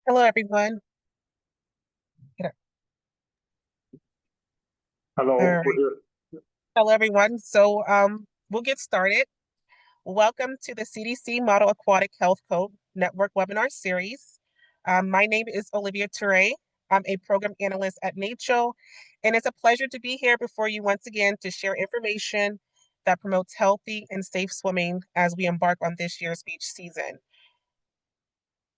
Hello, everyone. Get up. All Hello, we're right. here. Hello, everyone. We'll get started. Welcome to the CDC Model Aquatic Health Code Network webinar series. My name is Olivia Toure. I'm a program analyst at NACCHO, and it's a pleasure to be here before you once again to share information that promotes healthy and safe swimming as we embark on this year's beach season.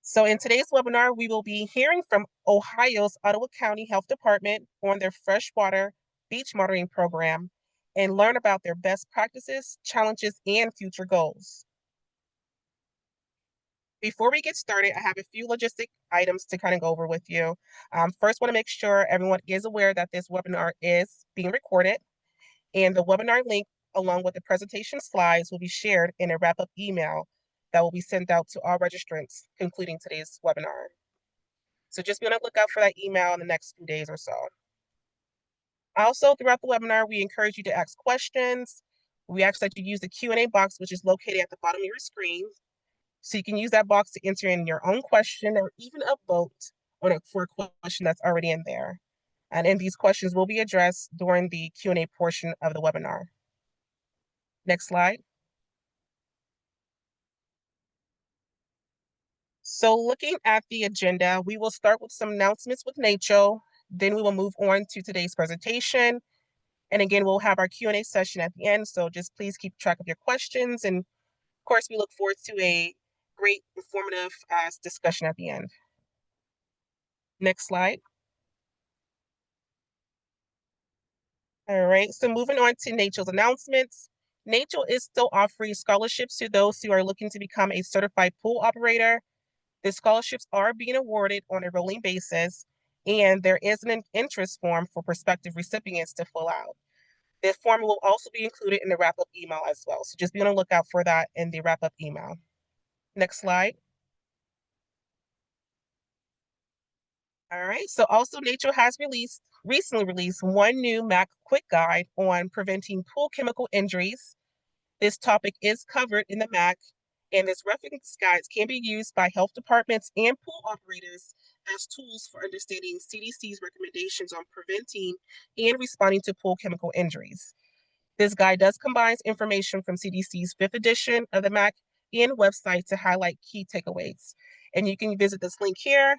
So in today's webinar, we will be hearing from Ohio's Ottawa County Health Department on their freshwater beach monitoring program and learn about their best practices, challenges, and future goals. Before we get started, I have a few logistic items to kind of go over with you. First, want to make sure everyone is aware that this webinar is being recorded, and the webinar link along with the presentation slides will be shared in a wrap-up email that will be sent out to all registrants concluding today's webinar. So just be on the lookout for that email in the next few days or so. Also, throughout the webinar, we encourage you to ask questions. We ask that you use the Q&A box, which is located at the bottom of your screen. So you can use that box to enter in your own question or even upvote for a question that's already in there. And then these questions will be addressed during the Q&A portion of the webinar. Next slide. So looking at the agenda, we will start with some announcements with NACCHO. Then we will move on to today's presentation. And again, we'll have our Q&A session at the end. So just please keep track of your questions. And of course, we look forward to a great informative discussion at the end. Next slide. All right, so moving on to NACCHO's announcements. NACCHO is still offering scholarships to those who are looking to become a certified pool operator. The scholarships are being awarded on a rolling basis, and there is an interest form for prospective recipients to fill out. This form will also be included in the wrap-up email as well. So just be on the lookout for that in the wrap-up email. Next slide. All right, so also NACCHO has recently released one new MAC quick guide on preventing pool chemical injuries. This topic is covered in the MAC, and this reference guides can be used by health departments and pool operators as tools for understanding CDC's recommendations on preventing and responding to pool chemical injuries. This guide does combine information from CDC's 5th edition of the MAC and website to highlight key takeaways. And you can visit this link here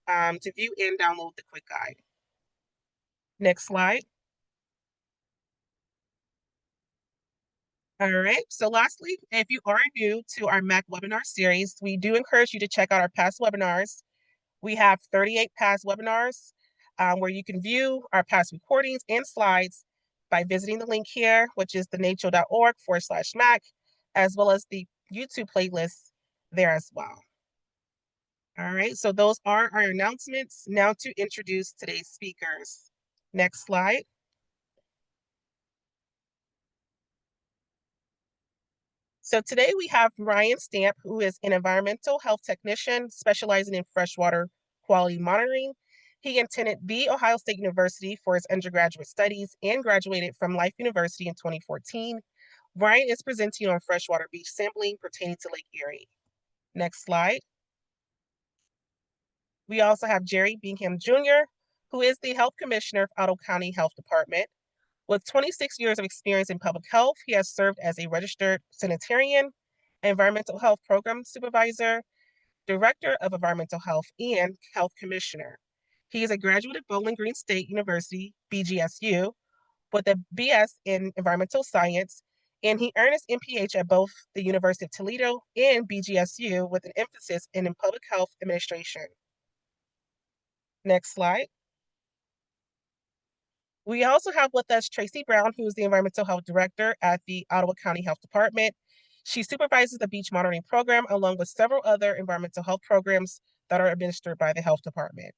to view and download the quick guide. Next slide. All right, so lastly, if you are new to our MAC webinar series, we do encourage you to check out our past webinars. We have 38 past webinars where you can view our past recordings and slides by visiting the link here, which is thenaccho.org/MAC, as well as the YouTube playlist there as well. All right, so those are our announcements. Now to introduce today's speakers. Next slide. So today we have Ryan Stamp, who is an environmental health technician specializing in freshwater quality monitoring. He attended The Ohio State University for his undergraduate studies and graduated from Life University in 2014. Ryan is presenting on freshwater beach sampling pertaining to Lake Erie. Next slide. We also have Jerry Bingham Jr., who is the Health Commissioner of Ottawa County Health Department. With 26 years of experience in public health, he has served as a registered sanitarian, environmental health program supervisor, director of environmental health, and health commissioner. He is a graduate of Bowling Green State University, BGSU, with a BS in environmental science, and he earned his MPH at both the University of Toledo and BGSU with an emphasis in public health administration. Next slide. We also have with us Tracy Brown, who is the Environmental Health Director at the Ottawa County Health Department. She supervises the beach monitoring program along with several other environmental health programs that are administered by the health department.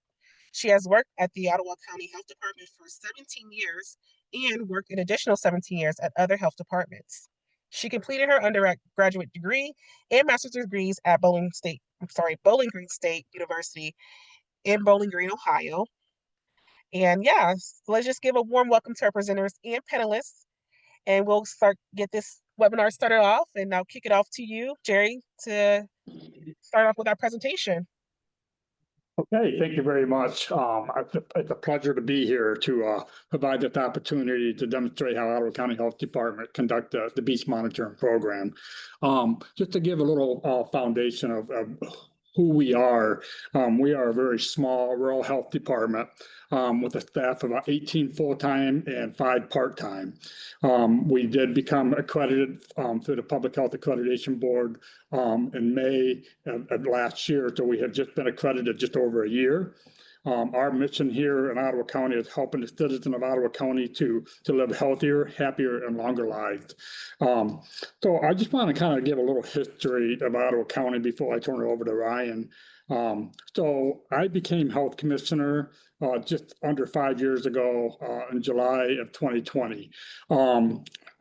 She has worked at the Ottawa County Health Department for 17 years and worked an additional 17 years at other health departments. She completed her undergraduate degree and master's degrees at Bowling Green State University in Bowling Green, Ohio. And yeah, so let's just give a warm welcome to our presenters and panelists, and we'll get this webinar started off. And I'll kick it off to you, Jerry, to start off with our presentation. Okay, thank you very much. It's a pleasure to be here to provide this opportunity to demonstrate how Ottawa County Health Department conduct the beach monitoring program. Just to give a little foundation of who we are a very small rural health department with a staff of about 18 full-time and 5 part-time. We did become accredited through the Public Health Accreditation Board in May of last year, so we have just been accredited just over a year. Our mission here in Ottawa County is helping the citizens of Ottawa County to live healthier, happier, and longer lives. So I just want to kind of give a little history of Ottawa County before I turn it over to Ryan. So I became health commissioner just under 5 years ago in July of 2020.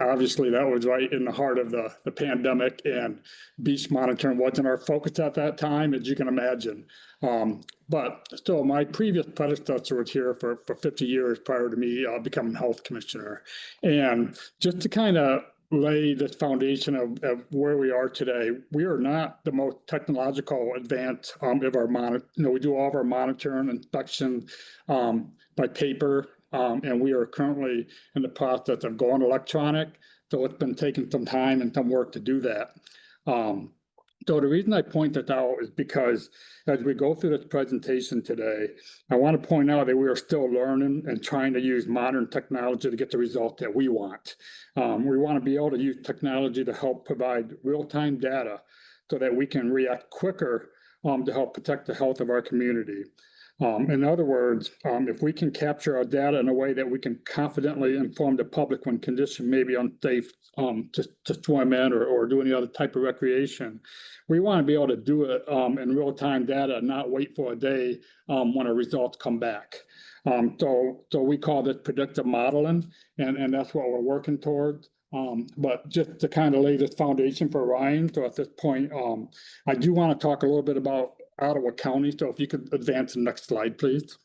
Obviously, that was right in the heart of the pandemic, and beach monitoring wasn't our focus at that time, as you can imagine. But still, my previous predecessor was here for 50 years prior to me becoming health commissioner. And just to kind of lay this foundation of where we are today, we are not the most technological advanced of our we do all of our monitoring and inspection by paper. And we are currently in the process of going electronic. So it's been taking some time and some work to do that. So the reason I point that out is because as we go through this presentation today, I want to point out that we are still learning and trying to use modern technology to get the result that we want. We want to be able to use technology to help provide real-time data so that we can react quicker to help protect the health of our community. In other words, if we can capture our data in a way that we can confidently inform the public when conditions may be unsafe to swim in or do any other type of recreation, we want to be able to do it in real-time data and not wait for a day when our results come back. So we call this predictive modeling, and that's what we're working towards. But just to kind of lay this foundation for Ryan, so at this point, I do want to talk a little bit about Ottawa County. So if you could advance the next slide, please.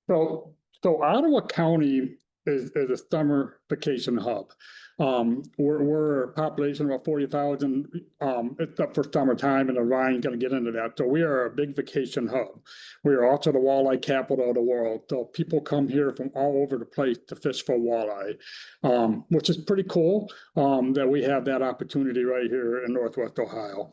So Ottawa County is a summer vacation hub. We're a population of about 40,000, except for summertime, and Ryan's going to get into that. So we are a big vacation hub. We are also the walleye capital of the world. So people come here from all over the place to fish for walleye, which is pretty cool that we have that opportunity right here in Northwest Ohio.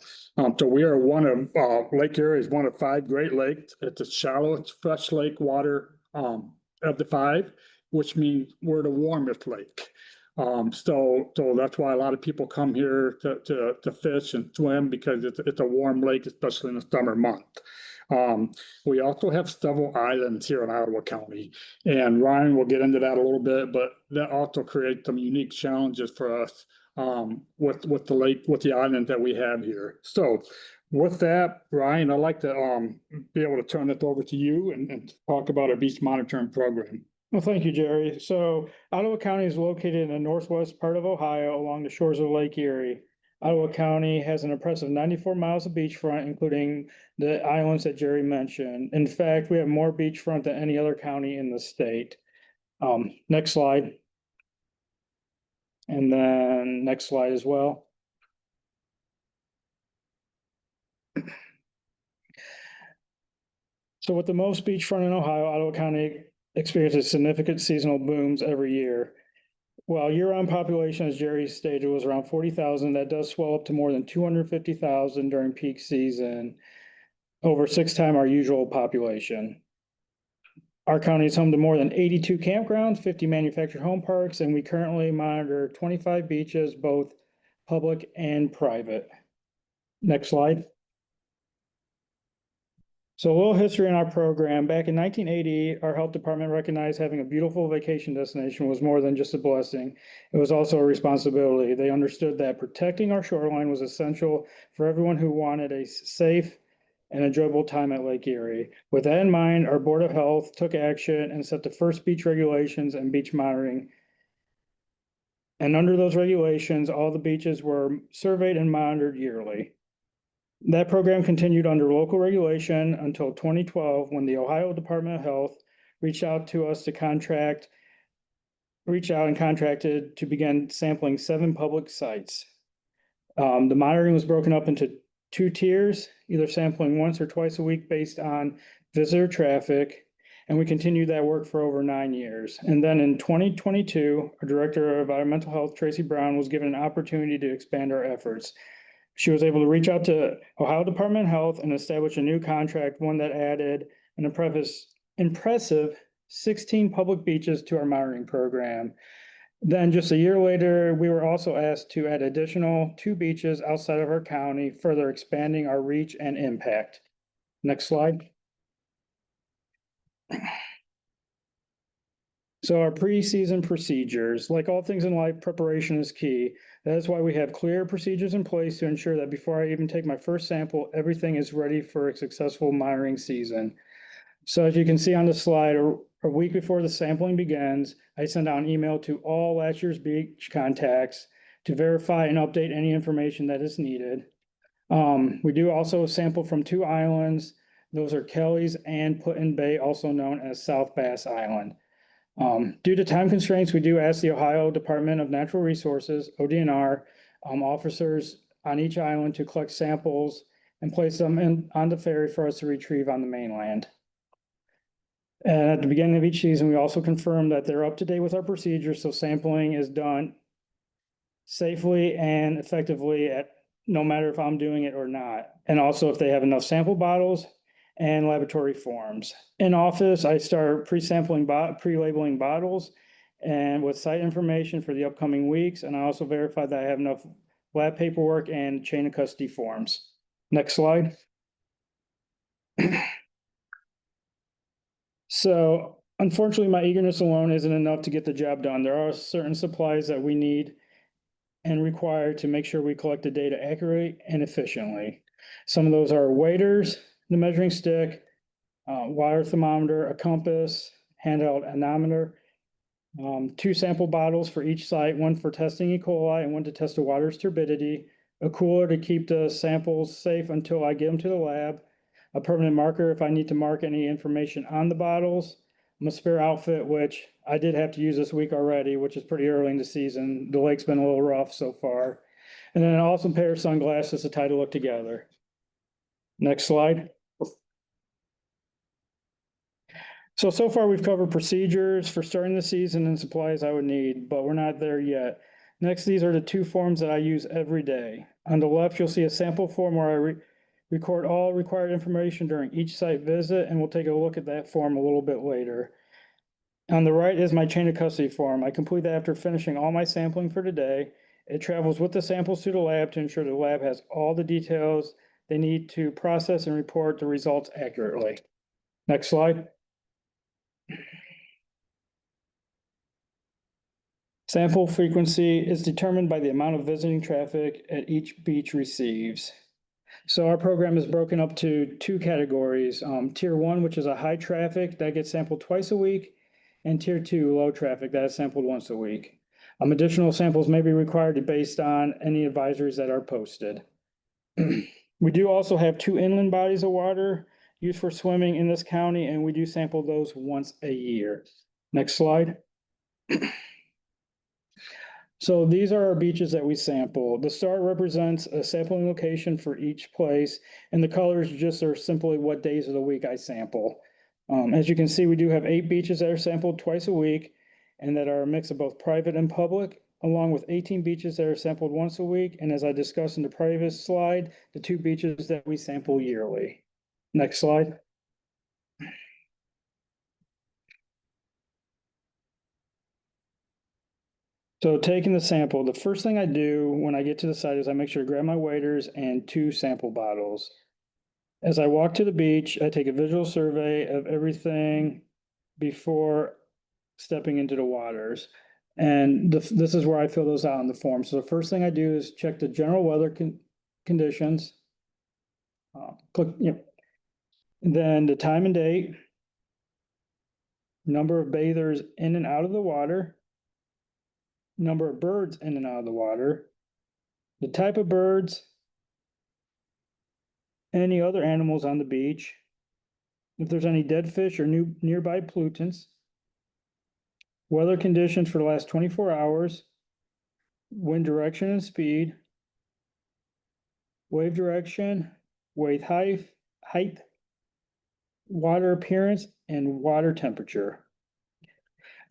So we are one of, Lake Erie is one of 5 Great Lakes. It's the shallowest fresh lake water of the 5, which means we're the warmest lake. So that's why a lot of people come here to fish and swim, because it's a warm lake, especially in the summer month. We also have several islands here in Ottawa County, and Ryan will get into that a little bit, but that also creates some unique challenges for us with the lake, with the island that we have here. So with that, Ryan, I'd like to be able to turn it over to you and talk about our beach monitoring program. Well, thank you, Jerry. So Ottawa County is located in the northwest part of Ohio along the shores of Lake Erie. Ottawa County has an impressive 94 miles of beachfront, including the islands that Jerry mentioned. In fact, we have more beachfront than any other county in the state. Next slide. And then next slide as well. So with the most beachfront in Ohio, Ottawa County experiences significant seasonal booms every year. While year-round population, as Jerry stated, was around 40,000, that does swell up to more than 250,000 during peak season, over 6 times our usual population. Our county is home to more than 82 campgrounds, 50 manufactured home parks, and we currently monitor 25 beaches, both public and private. Next slide. So a little history in our program. Back in 1980, our health department recognized having a beautiful vacation destination was more than just a blessing. It was also a responsibility. They understood that protecting our shoreline was essential for everyone who wanted a safe and enjoyable time at Lake Erie. With that in mind, our Board of Health took action and set the first beach regulations and beach monitoring. And under those regulations, all the beaches were surveyed and monitored yearly. That program continued under local regulation until 2012, when the Ohio Department of Health reached out to us to contracted to begin sampling 7 public sites. The monitoring was broken up into 2 tiers, either sampling once or twice a week based on visitor traffic. And we continued that work for over 9 years. And then in 2022, our Director of Environmental Health, Tracy Brown, was given an opportunity to expand our efforts. She was able to reach out to Ohio Department of Health and establish a new contract, one that added an impressive 16 public beaches to our monitoring program. Then just a year later, we were also asked to add additional 2 beaches outside of our county, further expanding our reach and impact. Next slide. So our pre-season procedures, like all things in life, preparation is key. That is why we have clear procedures in place to ensure that before I even take my first sample, everything is ready for a successful monitoring season. So as you can see on the slide, a week before the sampling begins, I send out an email to all last year's beach contacts to verify and update any information that is needed. We do also sample from 2 islands. Those are Kelly's and Put-in Bay, also known as South Bass Island. Due to time constraints, we do ask the Ohio Department of Natural Resources, ODNR, officers on each island to collect samples and place them on the ferry for us to retrieve on the mainland. And at the beginning of each season, we also confirm that they're up to date with our procedures, so sampling is done safely and effectively no matter if I'm doing it or not. And also if they have enough sample bottles and laboratory forms. In office, I start pre-labeling bottles and with site information for the upcoming weeks. And I also verify that I have enough lab paperwork and chain of custody forms. Next slide. So unfortunately, my eagerness alone isn't enough to get the job done. There are certain supplies that we need and require to make sure we collect the data accurately and efficiently. Some of those are waders, the measuring stick, water thermometer, a compass, handheld anemometer, 2 sample bottles for each site, one for testing E. coli and one to test the water's turbidity, a cooler to keep the samples safe until I get them to the lab, a permanent marker if I need to mark any information on the bottles, a spare outfit, which I did have to use this week already, which is pretty early in the season. The lake's been a little rough so far. And then an awesome pair of sunglasses to tie to look together. Next slide. So far we've covered procedures for starting the season and supplies I would need, but we're not there yet. Next, these are the 2 forms that I use every day. On the left, you'll see a sample form where I record all required information during each site visit, and we'll take a look at that form a little bit later. On the right is my chain of custody form. I complete that after finishing all my sampling for today. It travels with the samples to the lab to ensure the lab has all the details they need to process and report the results accurately. Next slide. Sample frequency is determined by the amount of visiting traffic at each beach receives. So our program is broken up to 2 categories. Tier 1, which is a high traffic, that gets sampled twice a week, and Tier 2, low traffic, that is sampled once a week. Additional samples may be required based on any advisories that are posted. We do also have 2 inland bodies of water used for swimming in this county, and we do sample those once a year. Next slide. So these are our beaches that we sample. The star represents a sampling location for each place, and the colors just are simply what days of the week I sample. As you can see, we do have 8 beaches that are sampled twice a week, and that are a mix of both private and public, along with 18 beaches that are sampled once a week, and as I discussed in the previous slide, the 2 beaches that we sample yearly. Next slide. So taking the sample, the first thing I do when I get to the site is I make sure to grab my waders and 2 sample bottles. As I walk to the beach, I take a visual survey of everything before stepping into the waters. And this is where I fill those out on the form. So the first thing I do is check the general weather conditions. Then the time and date, number of bathers in and out of the water, number of birds in and out of the water, the type of birds, any other animals on the beach, if there's any dead fish or nearby pollutants, weather conditions for the last 24 hours, wind direction and speed, wave direction, wave height, water appearance, and water temperature.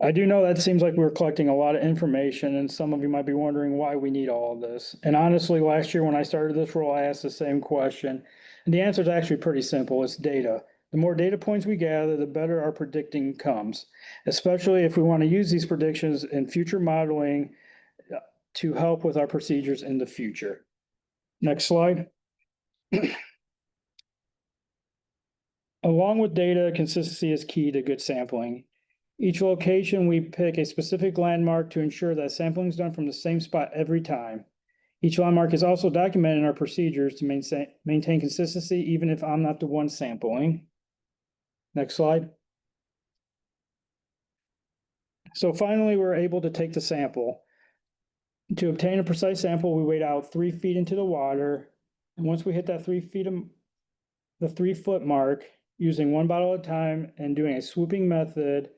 I do know that seems like we're collecting a lot of information, and some of you might be wondering why we need all of this. And honestly, last year when I started this role, I asked the same question. And the answer is actually pretty simple. It's data. The more data points we gather, the better our predicting comes, especially if we want to use these predictions in future modeling to help with our procedures in the future. Next slide. Along with data, consistency is key to good sampling. Each location, we pick a specific landmark to ensure that sampling is done from the same spot every time. Each landmark is also documented in our procedures to maintain consistency, even if I'm not the one sampling. Next slide. So finally, we're able to take the sample. To obtain a precise sample, we wade out 3 feet into the water. And once we hit that 3 feet, the 3-foot mark, using 1 bottle at a time and doing a swooping method,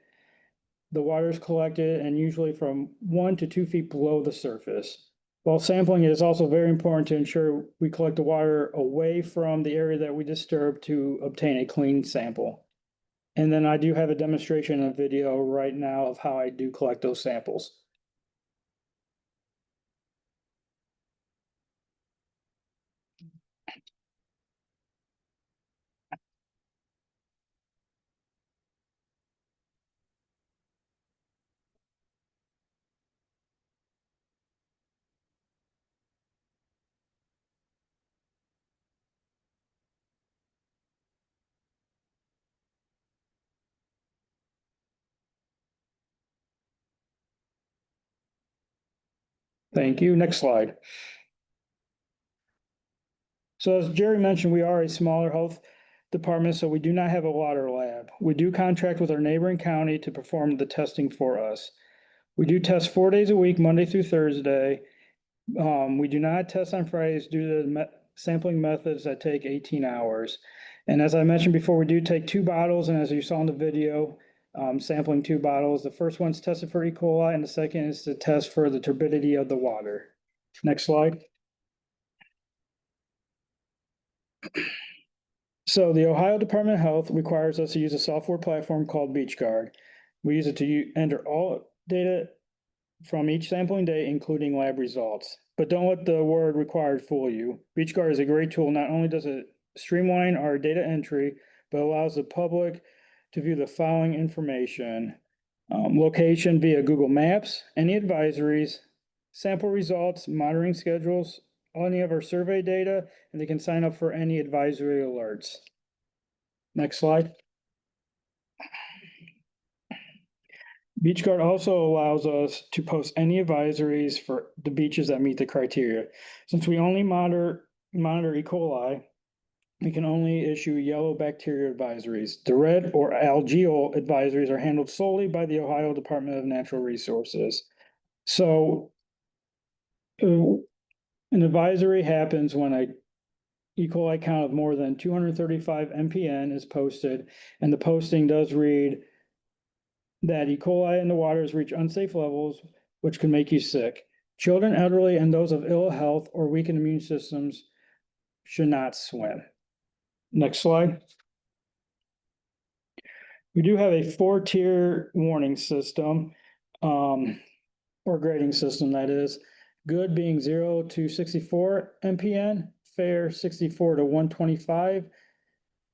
the water is collected and usually from 1 to 2 feet below the surface. While sampling, it is also very important to ensure we collect the water away from the area that we disturb to obtain a clean sample. And then I do have a demonstration and a video right now of how I do collect those samples. Thank you. Next slide. So as Jerry mentioned, we are a smaller health department, so we do not have a water lab. We do contract with our neighboring county to perform the testing for us. We do test 4 days a week, Monday through Thursday. We do not test on Fridays due to the sampling methods that take 18 hours. And as I mentioned before, we do take 2 bottles, and as you saw in the video, sampling 2 bottles. The first one's tested for E. coli, and the second is to test for the turbidity of the water. Next slide. So the Ohio Department of Health requires us to use a software platform called BeachGuard. We use it to enter all data from each sampling day, including lab results. But don't let the word required fool you. BeachGuard is a great tool. Not only does it streamline our data entry, but allows the public to view the following information: location via Google Maps, any advisories, sample results, monitoring schedules, any of our survey data, and they can sign up for any advisory alerts. Next slide. BeachGuard also allows us to post any advisories for the beaches that meet the criteria. Since we only monitor E. coli, we can only issue yellow bacteria advisories. The red or algal advisories are handled solely by the Ohio Department of Natural Resources. So an advisory happens when a E. coli count of more than 235 MPN is posted, and the posting does read that E. coli in the waters reach unsafe levels, which can make you sick. Children, elderly, and those of ill health or weakened immune systems should not swim. Next slide. We do have a 4-tier warning system, or grading system, that is. Good being 0 to 64 MPN, fair 64 to 125,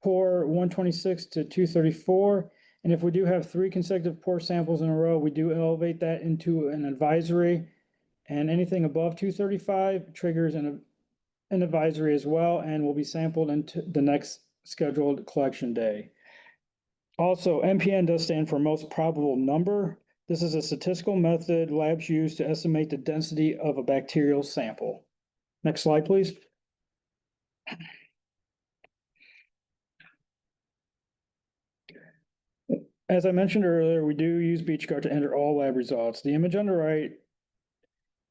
poor 126 to 234. And if we do have 3 consecutive poor samples in a row, we do elevate that into an advisory. And anything above 235 triggers an advisory as well, and will be sampled into the next scheduled collection day. Also, MPN does stand for most probable number. This is a statistical method labs use to estimate the density of a bacterial sample. Next slide, please. As I mentioned earlier, we do use BeachGuard to enter all lab results. The image on the right,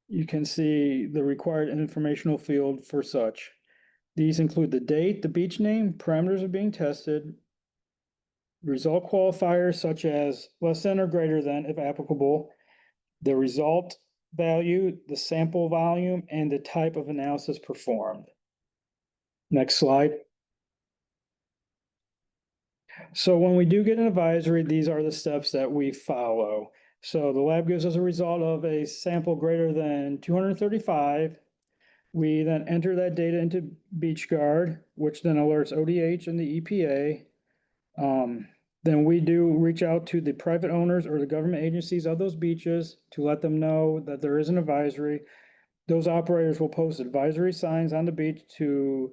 you can see the required informational field for such. These include the date, the beach name, parameters are being tested, result qualifiers such as less than or greater than if applicable, the result value, the sample volume, and the type of analysis performed. Next slide. So when we do get an advisory, these are the steps that we follow. So the lab gives us a result of a sample greater than 235. We then enter that data into BeachGuard, which then alerts ODH and the EPA. Then we do reach out to the private owners or the government agencies of those beaches to let them know that there is an advisory. Those operators will post advisory signs on the beach to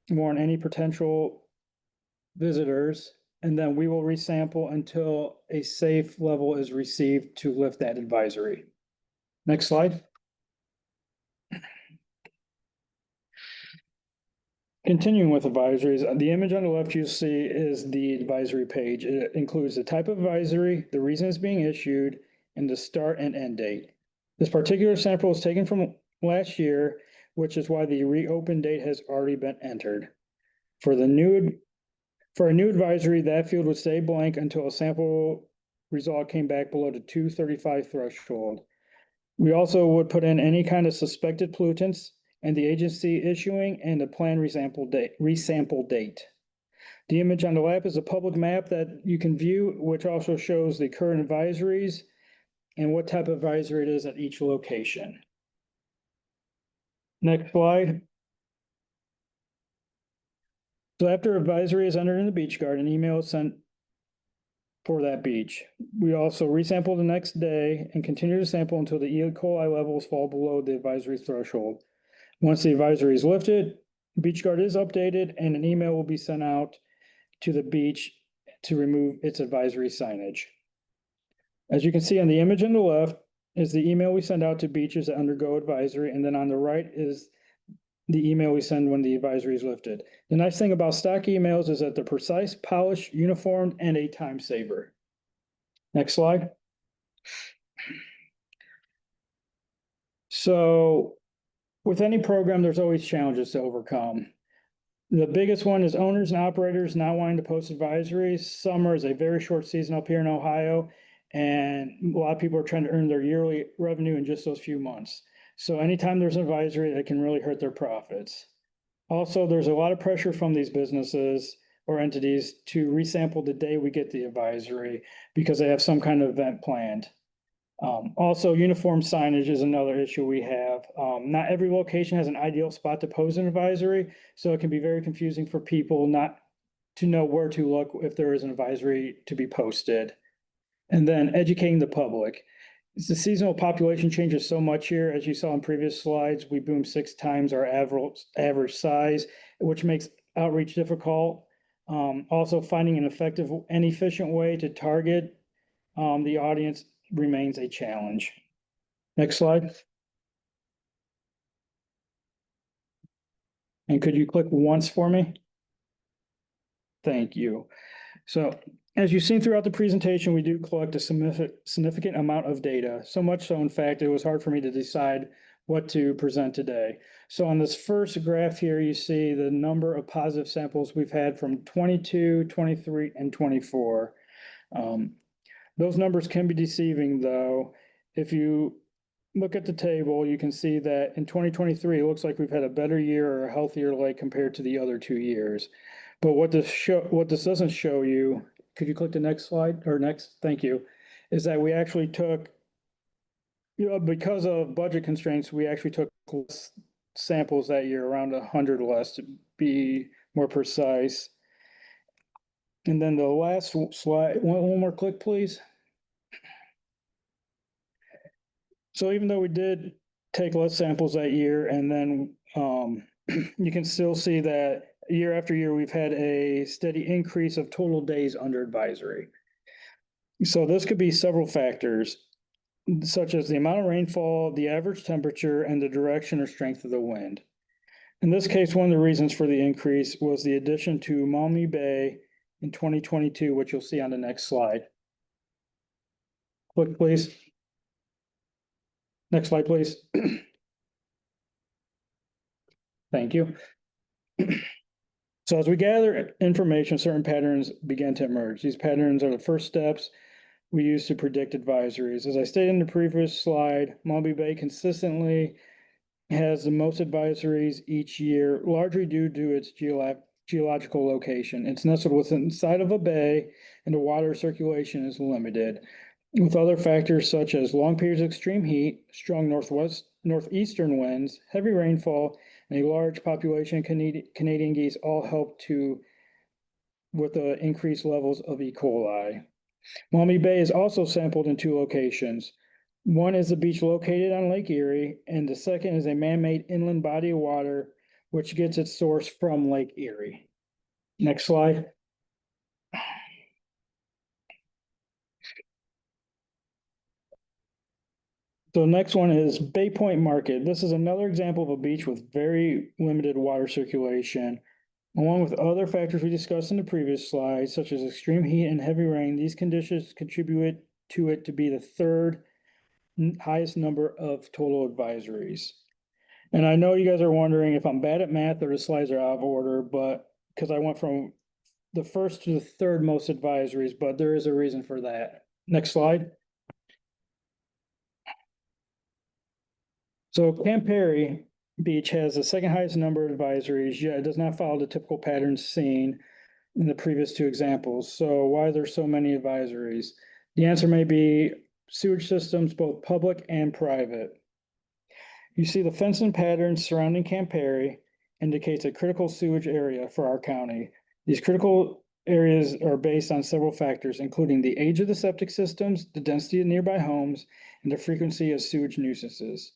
warn any potential visitors, and then we will resample until a safe level is received to lift that advisory. Next slide. Continuing with advisories, the image on the left you see is the advisory page. It includes the type of advisory, the reason it's being issued, and the start and end date. This particular sample is taken from last year, which is why the reopen date has already been entered. For a new advisory, that field would stay blank until a sample result came back below the 235 threshold. We also would put in any kind of suspected pollutants and the agency issuing and the planned resample date. The image on the left is a public map that you can view, which also shows the current advisories and what type of advisory it is at each location. Next slide. So after advisory is entered in the BeachGuard, an email is sent for that beach. We also resample the next day and continue to sample until the E. coli levels fall below the advisory threshold. Once the advisory is lifted, BeachGuard is updated and an email will be sent out to the beach to remove its advisory signage. As you can see on the image on the left is the email we send out to beaches that undergo advisory, and then on the right is the email we send when the advisory is lifted. The nice thing about stock emails is that they're precise, polished, uniformed, and a time saver. Next slide. So with any program, there's always challenges to overcome. The biggest one is owners and operators not wanting to post advisories. Summer is a very short season up here in Ohio, and a lot of people are trying to earn their yearly revenue in just those few months. So anytime there's an advisory, that can really hurt their profits. Also, there's a lot of pressure from these businesses or entities to resample the day we get the advisory because they have some kind of event planned. Also, uniform signage is another issue we have. Not every location has an ideal spot to post an advisory, so it can be very confusing for people not to know where to look if there is an advisory to be posted. And then educating the public. The seasonal population changes so much here. As you saw in previous slides, we boom 6 times our average size, which makes outreach difficult. Also, finding an effective and efficient way to target the audience remains a challenge. Next slide. And could you click once for me? Thank you. So as you've seen throughout the presentation, we do collect a significant amount of data. So much so, in fact, it was hard for me to decide what to present today. So on this first graph here, you see the number of positive samples we've had from 22, 23, and 24. Those numbers can be deceiving, though. If you look at the table, you can see that in 2023, it looks like we've had a better year or a healthier lake compared to the other 2 years. But what this doesn't show you, could you click the next slide or next? Thank you. Is that we actually took, because of budget constraints, we actually took less samples that year, around 100 less to be more precise. And then the last slide, one more click, please. So even though we did take less samples that year, and then you can still see that year after year, we've had a steady increase of total days under advisory. So this could be several factors, such as the amount of rainfall, the average temperature, and the direction or strength of the wind. In this case, one of the reasons for the increase was the addition to Maumee Bay in 2022, which you'll see on the next slide. Click, please. Next slide, please. Thank you. So as we gather information, certain patterns begin to emerge. These patterns are the first steps we use to predict advisories. As I stated in the previous slide, Maumee Bay consistently has the most advisories each year, largely due to its geological location. It's nestled within inside of a bay, and the water circulation is limited. With other factors such as long periods of extreme heat, strong northeastern winds, heavy rainfall, and a large population of Canadian geese all help with the increased levels of E. coli. Maumee Bay is also sampled in 2 locations. One is the beach located on Lake Erie, and the second is a man-made inland body of water, which gets its source from Lake Erie. Next slide. So the next one is Bay Point Market. This is another example of a beach with very limited water circulation. Along with other factors we discussed in the previous slide, such as extreme heat and heavy rain, these conditions contribute to it to be the 3rd highest number of total advisories. And I know you guys are wondering if I'm bad at math or the slides are out of order, but because I went from the 1st to the 3rd most advisories, but there is a reason for that. Next slide. So Camp Perry Beach has the 2nd highest number of advisories, yet it does not follow the typical patterns seen in the previous 2 examples. So why are there so many advisories? The answer may be sewage systems, both public and private. You see the fencing patterns surrounding Camp Perry indicates a critical sewage area for our county. These critical areas are based on several factors, including the age of the septic systems, the density of nearby homes, and the frequency of sewage nuisances.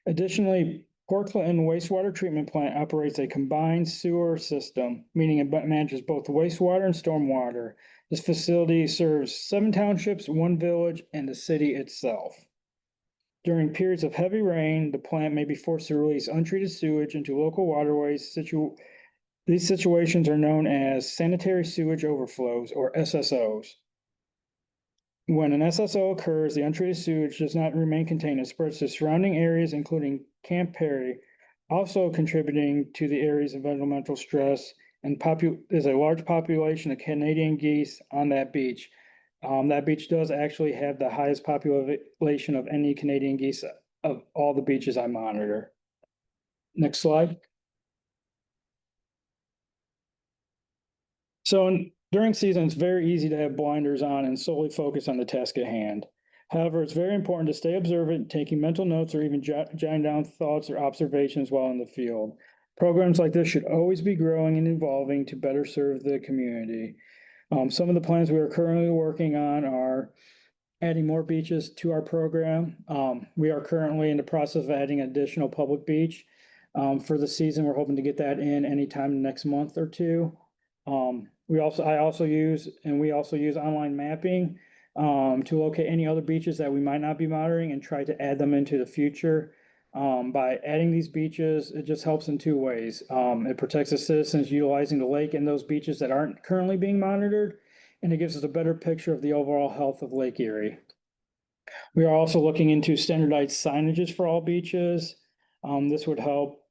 Additionally, Port Clinton Wastewater Treatment Plant operates a combined sewer system, meaning it manages both wastewater and stormwater. This facility serves 7 townships, 1 village, and the city itself. During periods of heavy rain, the plant may be forced to release untreated sewage into local waterways. These situations are known as sanitary sewage overflows, or SSOs. When an SSO occurs, the untreated sewage does not remain contained. It spreads to surrounding areas, including Camp Perry, also contributing to the area's environmental stress, and there's a large population of Canadian geese on that beach. That beach does actually have the highest population of any Canadian geese of all the beaches I monitor. Next slide. So during season, it's very easy to have blinders on and solely focus on the task at hand. However, it's very important to stay observant, taking mental notes or even jotting down thoughts or observations while in the field. Programs like this should always be growing and evolving to better serve the community. Some of the plans we are currently working on are adding more beaches to our program. We are currently in the process of adding additional public beach. For the season, we're hoping to get that in anytime next month or 2. We also use online mapping to locate any other beaches that we might not be monitoring and try to add them into the future. By adding these beaches, it just helps in 2 ways. It protects the citizens utilizing the lake and those beaches that aren't currently being monitored, and it gives us a better picture of the overall health of Lake Erie. We are also looking into standardized signages for all beaches. This would help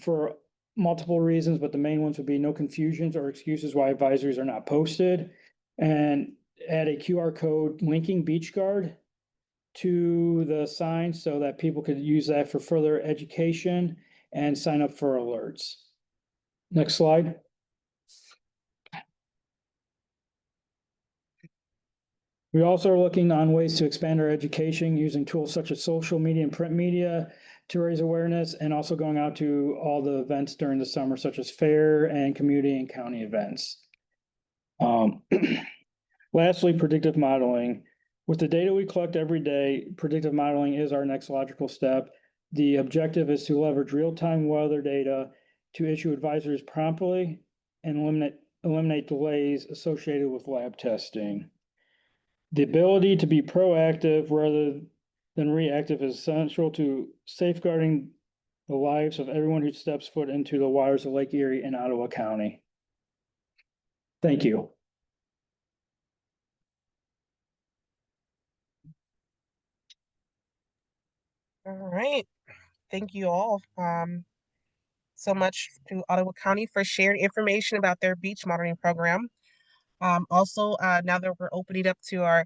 for multiple reasons, but the main ones would be no confusions or excuses why advisories are not posted, and add a QR code linking BeachGuard to the sign so that people could use that for further education and sign up for alerts. Next slide. We also are looking on ways to expand our education using tools such as social media and print media to raise awareness, and also going out to all the events during the summer, such as fair and community and county events. Lastly, predictive modeling. With the data we collect every day, predictive modeling is our next logical step. The objective is to leverage real-time weather data to issue advisories promptly and eliminate delays associated with lab testing. The ability to be proactive rather than reactive is essential to safeguarding the lives of everyone who steps foot into the waters of Lake Erie and Ottawa County. Thank you. All right. Thank you all so much to Ottawa County for sharing information about their beach monitoring program. Also, now that we're opening up to our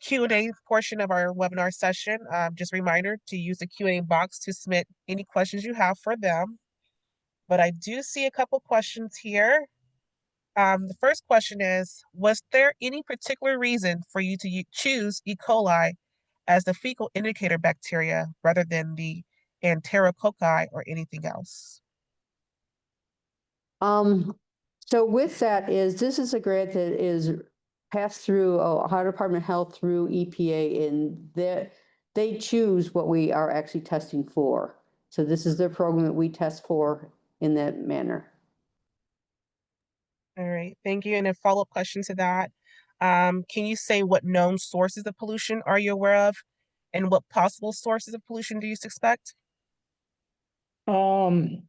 Q&A portion of our webinar session. Just a reminder to use the Q&A box to submit any questions you have for them. But I do see a couple questions here. The first question is, was there any particular reason for you to choose E. coli as the fecal indicator bacteria rather than the enterococci or anything else? So with that this is a grant that is passed through Ohio Department of Health through EPA, and they choose what we are actually testing for. So this is their program that we test for in that manner. All right, thank you. And a follow-up question to that. Can you say what known sources of pollution are you aware of? And what possible sources of pollution do you suspect? From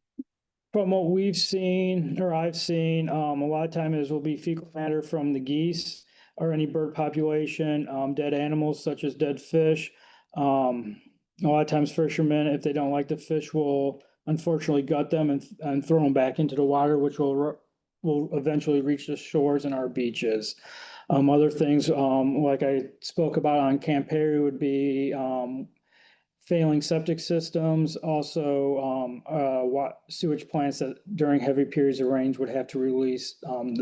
what we've seen, or I've seen, a lot of times will be fecal matter from the geese or any bird population, dead animals such as dead fish. A lot of times fishermen, if they don't like the fish, will unfortunately gut them and throw them back into the water, which will eventually reach the shores and our beaches. Other things, like I spoke about on Camp Perry, would be failing septic systems, also sewage plants that during heavy periods of rains would have to release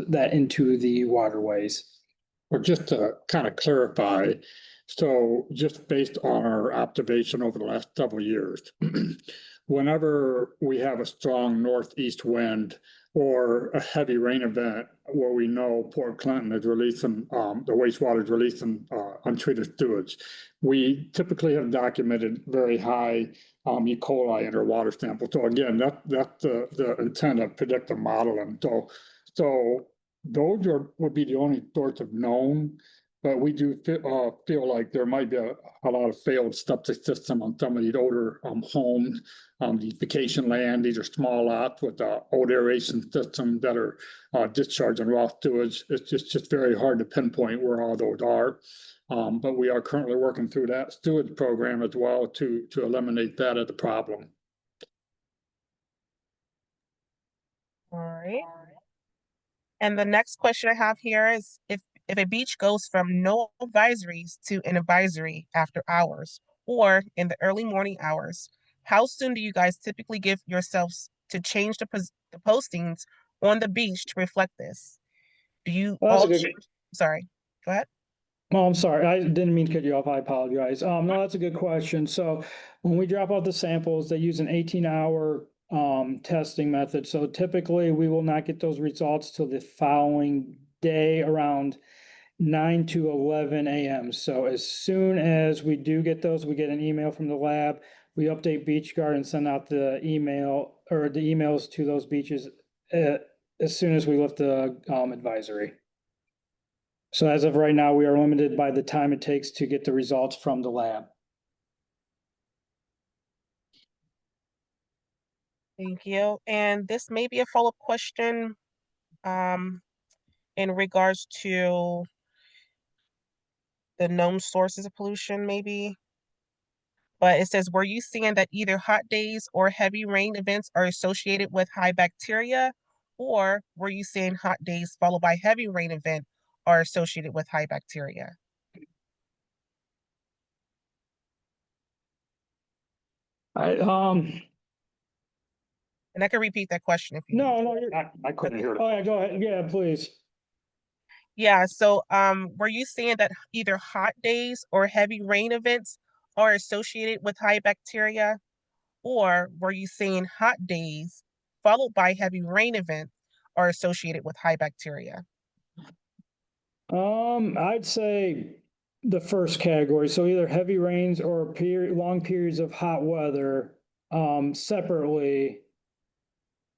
that into the waterways. Or just to kind of clarify, so just based on our observation over the last several years, whenever we have a strong northeast wind or a heavy rain event where we know Port Clinton is releasing, the wastewater is releasing untreated sewage, we typically have documented very high E. coli in our water sample. So again, that's the intent of predictive modeling. So those would be the only sorts of known, but we do feel like there might be a lot of failed septic system on some of these older homes, these vacation land. These are small lots with old aeration systems that are discharging raw sewage. It's just very hard to pinpoint where all those are. But we are currently working through that sewage program as well to eliminate that as a problem. All right. And the next question I have here is, if a beach goes from no advisories to an advisory after hours or in the early morning hours, how soon do you guys typically give yourselves to change the postings on the beach to reflect this? Do you all sorry, go ahead. Oh, I'm sorry. I didn't mean to cut you off. I apologize. No, that's a good question. So when we drop out the samples, they use an 18-hour testing method. So typically we will not get those results till the following day around 9 to 11 a.m. So as soon as we do get those, we get an email from the lab. We update BeachGuard and send out the email or the emails to those beaches as soon as we lift the advisory. So as of right now, we are limited by the time it takes to get the results from the lab. Thank you. And this may be a follow-up question in regards to the known sources of pollution, maybe. But it says, were you seeing that either hot days or heavy rain events are associated with high bacteria, or were you seeing hot days followed by heavy rain event are associated with high bacteria? And I can repeat that question if you need. No, I couldn't hear it. Oh, yeah, go ahead. Yeah, please. Yeah, so were you saying that either hot days or heavy rain events are associated with high bacteria, or were you saying hot days followed by heavy rain events are associated with high bacteria? I'd say the first category. So either heavy rains or long periods of hot weather, separately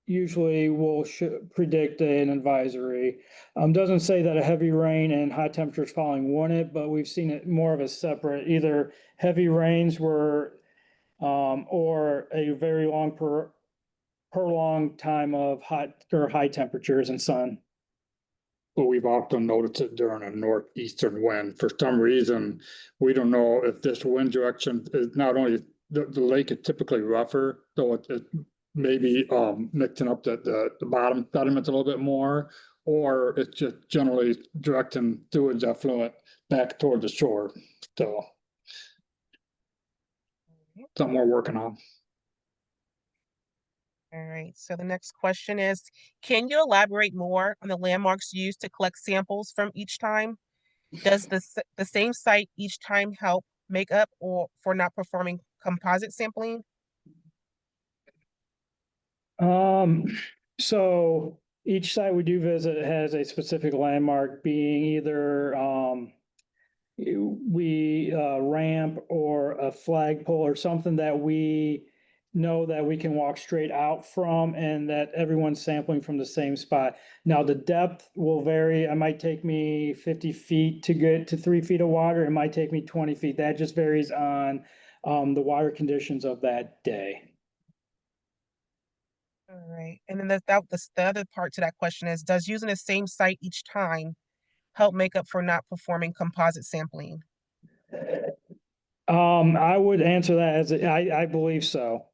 usually will predict an advisory. Doesn't say that a heavy rain and high temperatures following wouldn't, but we've seen it more of a separate, either heavy rains were or a very long prolonged time of hot or high temperatures and sun. But we've often noticed it during a northeastern wind. For some reason, we don't know if this wind direction is not only the lake is typically rougher, so it maybe mixing up the bottom sediments a little bit more, or it's just generally directing sewage effluent back toward the shore. So something we're working on. All right, so the next question is, can you elaborate more on the landmarks used to collect samples from each time? Does the same site each time help make up or for not performing composite sampling? So each site we do visit has a specific landmark, being either, ramp or a flagpole or something that we know that we can walk straight out from and that everyone's sampling from the same spot. Now, the depth will vary. It might take me 50 feet to get to 3 feet of water. It might take me 20 feet. That just varies on the water conditions of that day. All right, and then the other part to that question is, does using the same site each time help make up for not performing composite sampling? I would answer that as, I believe so.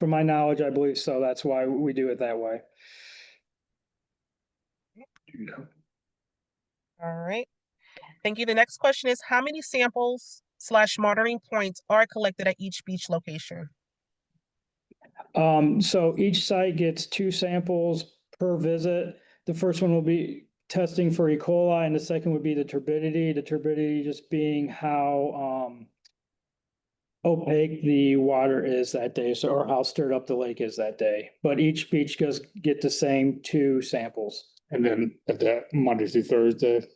From my knowledge, I believe so. That's why we do it that way. All right, thank you. The next question is, how many samples / monitoring points are collected at each beach location? So each site gets 2 samples per visit. The first one will be testing for E. coli and the second would be the turbidity. The turbidity just being how opaque the water is that day, so, or how stirred up the lake is that day. But each beach does get the same 2 samples. And then at that Monday through Thursday.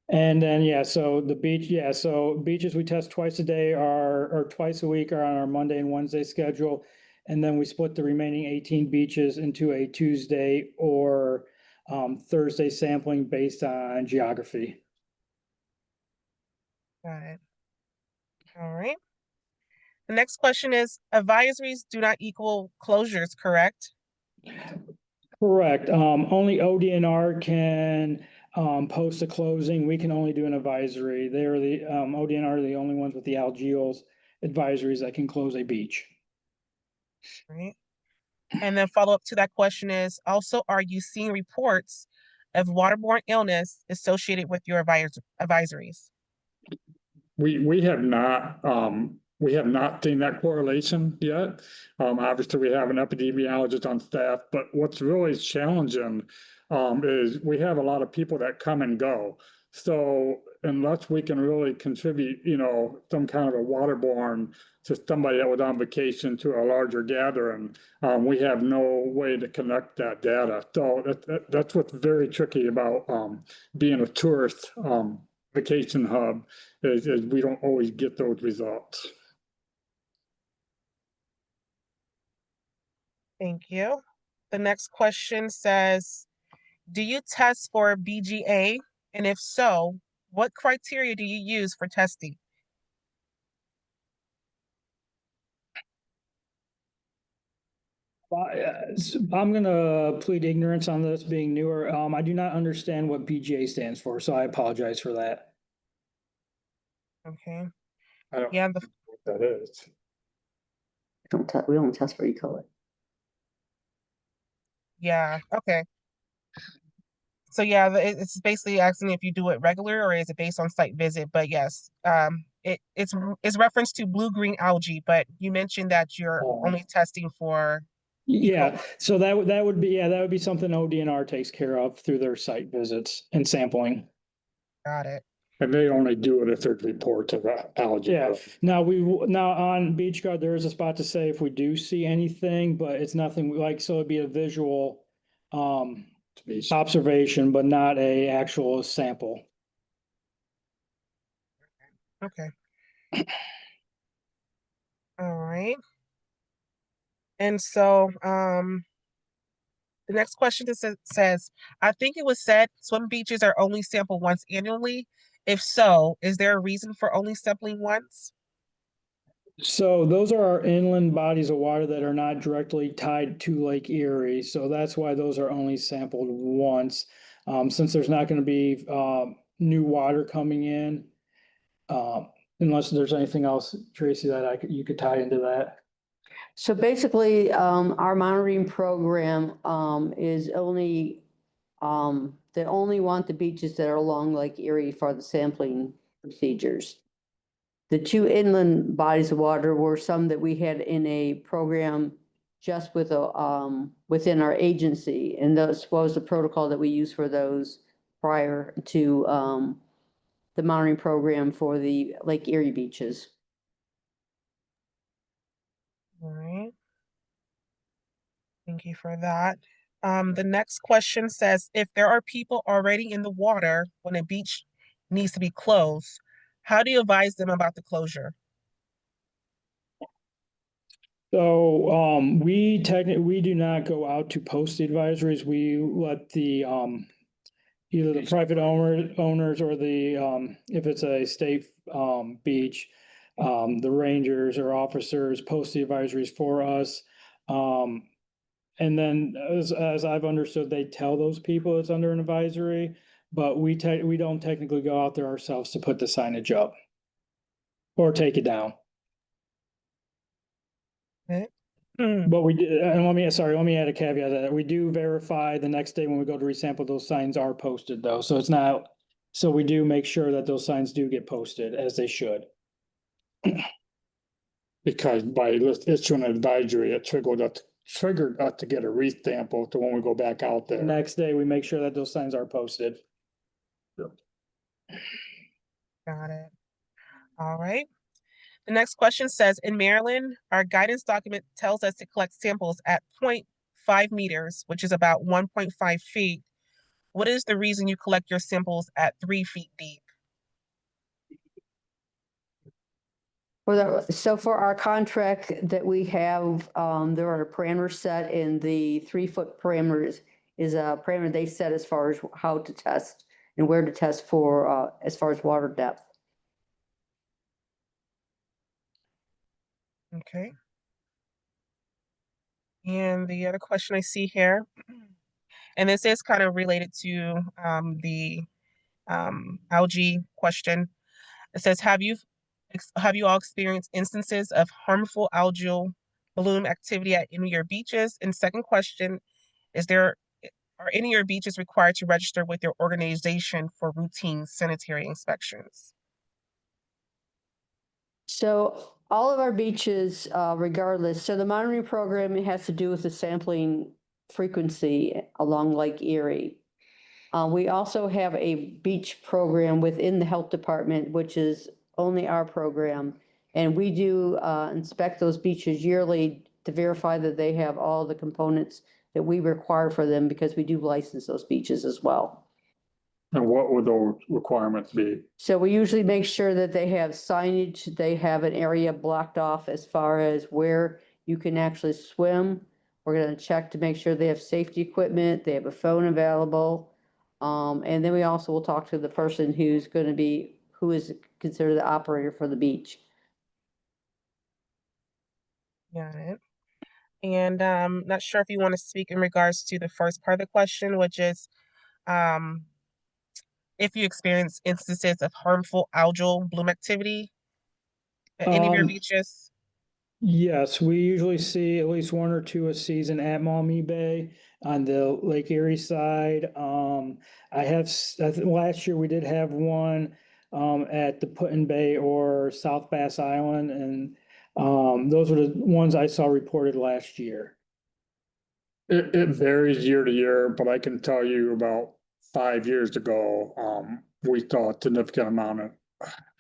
And then, yeah, so the beach, yeah, so beaches we test twice a day or twice a week are on our Monday and Wednesday schedule. And then we split the remaining 18 beaches into a Tuesday or Thursday sampling based on geography. Got it. All right. The next question is, advisories do not equal closures, correct? Correct. Only ODNR can post a closing. We can only do an advisory. They're the ODNR are the only ones with the algaeals advisories that can close a beach. Right. And then follow up to that question is, also, are you seeing reports of waterborne illness associated with your advisories? We have not seen that correlation yet. Obviously, we have an epidemiologist on staff, but what's really challenging is we have a lot of people that come and go. So unless we can really contribute, some kind of a waterborne to somebody that was on vacation to a larger gathering, we have no way to connect that data. So that's what's very tricky about being a tourist vacation hub is we don't always get those results. Thank you. The next question says, do you test for BGA? And if so, what criteria do you use for testing? I'm gonna plead ignorance on this being newer. I do not understand what BGA stands for, so I apologize for that. Okay. I don't Yeah, know what that is. We don't test for E. coli. yeah, okay. So yeah, it's basically asking if you do it regular or is it based on site visit, but yes, it's reference to blue-green algae, but you mentioned that you're only testing for Yeah, so that would be, yeah, that would be something ODNR takes care of through their site visits and sampling. got it. And they only do it if there's reports of algae. Yeah, now on BeachGuard, there is a spot to say if we do see anything, but it's nothing like, so it'd be a visual observation, but not a actual sample. Okay. All right. And so the next question says, I think it was said swim beaches are only sampled once annually. If so, is there a reason for only sampling once? So those are our inland bodies of water that are not directly tied to Lake Erie. So that's why those are only sampled once. Since there's not going to be new water coming in, unless there's anything else, Tracy, that you could tie into that. So basically, our monitoring program is only, they only want the beaches that are along Lake Erie for the sampling procedures. The two inland bodies of water were some that we had in a program just with within our agency, and those was the protocol that we used for those prior to the monitoring program for the Lake Erie beaches. All right. Thank you for that. The next question says, if there are people already in the water when a beach needs to be closed, how do you advise them about the closure? So, we do not go out to post the advisories. We let the, either the private owners or the, if it's a state, beach, the rangers or officers post the advisories for us. And then as I've understood, they tell those people it's under an advisory, but we don't technically go out there ourselves to put the signage up or take it down. Okay. But we do, and let me add a caveat to that. We do verify the next day when we go to resample, those signs are posted though. So it's not, so we do make sure that those signs do get posted as they should. Because by issuing an advisory, it triggered us to get a resample to when we go back out The there. next day, we make sure that those signs are posted. Got it. All right. The next question says, in Maryland, our guidance document tells us to collect samples at 0.5 meters, which is about 1.5 feet. What is the reason you collect your samples at 3 feet deep? So for our contract that we have, there are parameters set, and the 3-foot parameters is a parameter they set as far as how to test and where to test for, as far as water depth. Okay. And the other question I see here, and this is kind of related to the algae question. It says, have you all experienced instances of harmful algal bloom activity at any of your beaches? And second question, are any of your beaches required to register with your organization for routine sanitary inspections? So all of our beaches, regardless, so the monitoring program has to do with the sampling frequency along Lake Erie. We also have a beach program within the health department, which is only our program. And we do inspect those beaches yearly to verify that they have all the components that we require for them, because we do license those beaches as well. And what would those requirements be? So we usually make sure that they have signage, they have an area blocked off as far as where you can actually swim. We're gonna check to make sure they have safety equipment, they have a phone available. And then we also will talk to the person who is considered the operator for the beach. Got it. And not sure if you want to speak in regards to the first part of the question, which is if you experience instances of harmful algal bloom activity at any of your beaches. Yes, we usually see at least one or two a season at Maumee Bay on the Lake Erie side. I think last year we did have one at the Put-in Bay or South Bass Island, and those were the ones I saw reported last year. It varies year to year, but I can tell you about 5 years ago, we saw a significant amount of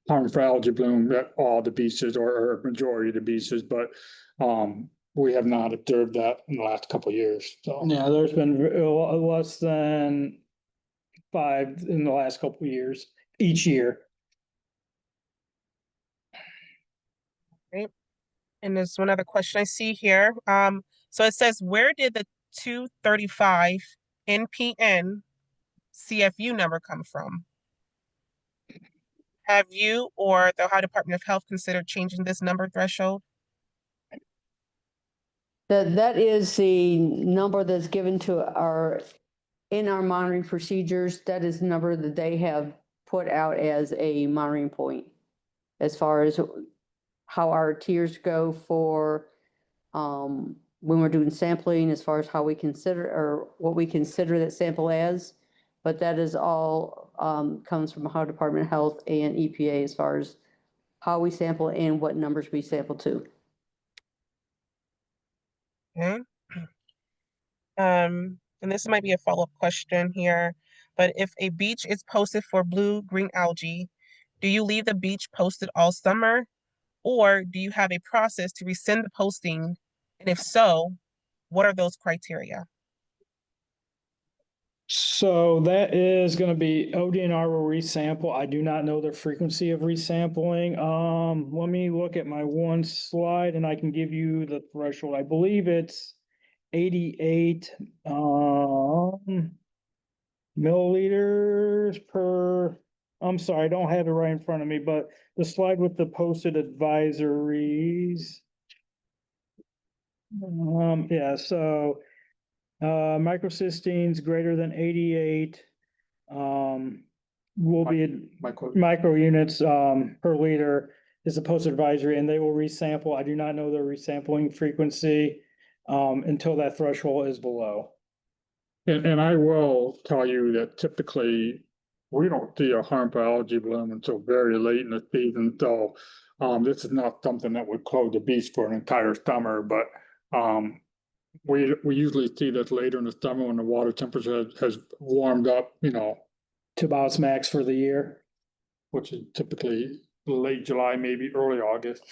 harmful algae bloom at all the beaches or majority of the beaches, but we have not observed that in the last couple of years. So Yeah, there's been less than 5 in the last couple of years, each year. Right. And there's one other question I see here. So it says, where did the 235 NPN CFU number come from? Have you or the Ohio Department of Health considered changing this number threshold? That is the number that's given to in our monitoring procedures. That is the number that they have put out as a monitoring point, as far as how our tiers go for when we're doing sampling, as far as how we consider or what we consider that sample as. But that is all comes from Ohio Department of Health and EPA as far as how we sample and what numbers we sample to. Okay. And this might be a follow-up question here, but if a beach is posted for blue-green algae, do you leave the beach posted all summer, or do you have a process to rescind the posting? And if so, what are those criteria? So that is gonna be ODNR will resample. I do not know the frequency of resampling. Let me look at my one slide and I can give you the threshold. I believe it's 88 milliliters per, I'm sorry, I don't have it right in front of me, but the slide with the posted advisories. Yeah, so microcysteines greater than 88 will be micro units per liter is the posted advisory, and they will resample. I do not know their resampling frequency until that threshold is below. And I will tell you that typically we don't see a harmful algae bloom until very late in the season. So this is not something that would close the beach for an entire summer, but we usually see this later in the summer when the water temperature has warmed up, To about its max for the year. which is typically late July, maybe early August.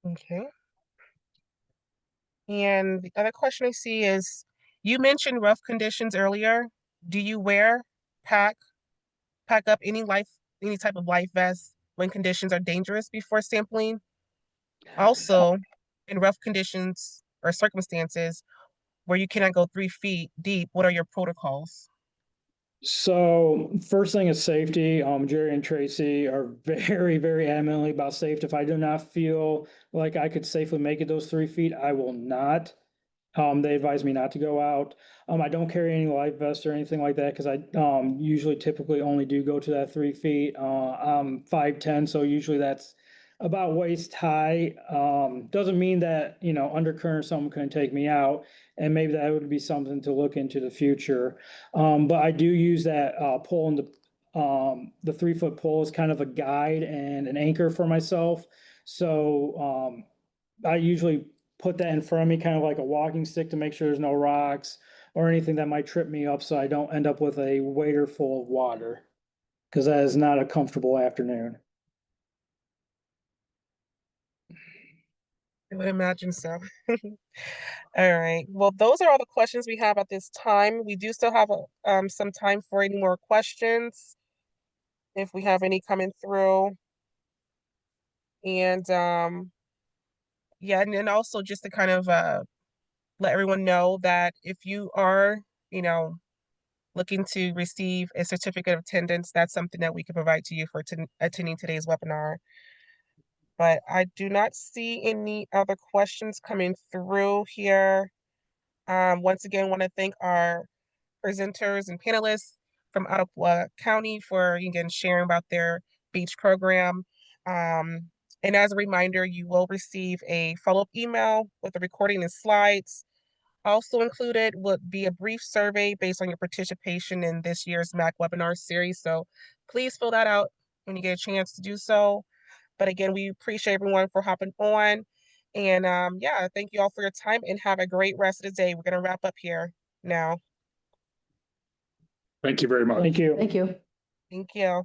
Okay. And the other question I see is, you mentioned rough conditions earlier. Do you wear, pack up any type of life vest when conditions are dangerous before sampling? Also, in rough conditions or circumstances where you cannot go 3 feet deep, what are your protocols? So first thing is safety. Jerry and Tracy are very, very adamantly about safety. If I do not feel like I could safely make it those 3 feet, I will not. They advise me not to go out. I don't carry any life vests or anything like that because I usually typically only do go to that 3 feet. I'm 5'10", so usually that's about waist high. Doesn't mean that, undercurrent someone couldn't take me out, and maybe that would be something to look into the future. But I do use that pole in the 3-foot pole as kind of a guide and an anchor for myself. So I usually put that in front of me, kind of like a walking stick, to make sure there's no rocks or anything that might trip me up so I don't end up with a wader full of water, because that is not a comfortable afternoon. I would imagine so. All right. Well, those are all the questions we have at this time. We do still have some time for any more questions, if we have any coming through. And yeah, and then also just to kind of let everyone know that if you are, looking to receive a certificate of attendance, that's something that we can provide to you for attending today's webinar. But I do not see any other questions coming through here. Once again, want to thank our presenters and panelists from Ottawa County for, again, sharing about their beach program. And as a reminder, you will receive a follow-up email with a recording and slides. Also included would be a brief survey based on your participation in this year's MAC webinar series. So please fill that out when you get a chance to do so. But again, we appreciate everyone for hopping on. And yeah, thank you all for your time and have a great rest of the day. We're going to wrap up here now. Thank you very much. Thank you. Thank you. Thank you.